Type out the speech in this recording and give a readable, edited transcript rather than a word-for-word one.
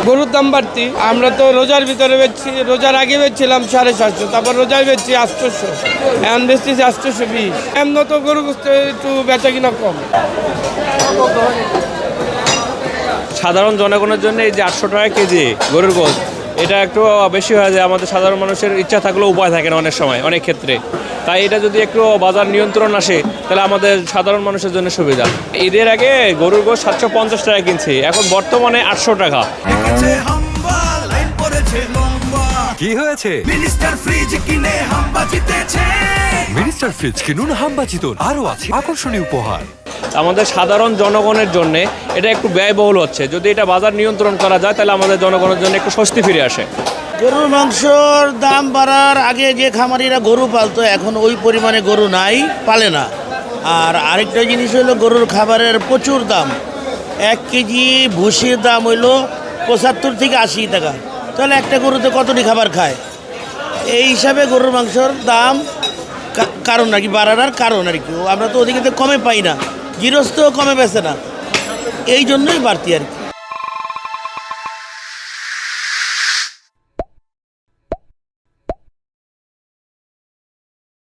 গরুর দাম বাড়তি, আমরা তো রোজার ভিতরে বেচছি, রোজার আগে বেচছিলাম 750, তারপর রোজায় বেচছি 800, এখন বেচতেছি 820। এমন তো গরু একটু বেচা কিনা কম। সাধারণ জনগণের জন্য এই যে 800 টাকা কেজি গরুর গোশত, এটা একটু বেশি হয়ে যায়। আমাদের সাধারণ মানুষের ইচ্ছা থাকলেও উপায় থাকে না অনেক সময়, অনেক ক্ষেত্রে। তাই এটা যদি একটু বাজার নিয়ন্ত্রণ আসে তাহলে আমাদের সাধারণ মানুষের জন্য সুবিধা। ঈদের আগে গরুর গোশত 750 টাকা কিনছি, এখন বর্তমানে 800 টাকা। কি হয়েছে? মিনিস্টার ফ্রিজ কিনে হাম্বা জিতেছে। মিনিস্টার ফ্রিজ কিনুন, হাম্বা জিতুন। আরো আছে আকর্ষণীয় উপহার। আমাদের সাধারণ জনগণের জন্য এটা একটু ব্যয়বহুল হচ্ছে। যদি এটা বাজার নিয়ন্ত্রণ করা যায় তাহলে আমাদের জনগণের জন্য একটু স্বস্তি ফিরে আসে। গরুর মাংসর দাম বাড়ার আগে যে খামারিরা গরু পালতো, এখন ওই পরিমাণে গরু নাই, পালে না। আর আরেকটা জিনিস হলো গরুর খাবারের প্রচুর দাম। 1 কেজি ভুসির দাম হইলো 75 থেকে 80 টাকা। তাহলে একটা গরুতে কতটি খাবার খায়? এই হিসাবে গরুর মাংসর দাম কারণ আর কি বাড়ার কারণ আর কি, আমরা তো ওদিকে কমে পাই না, গৃহস্থও কমে বেছে না, এই জন্যই বাড়তি আর কি।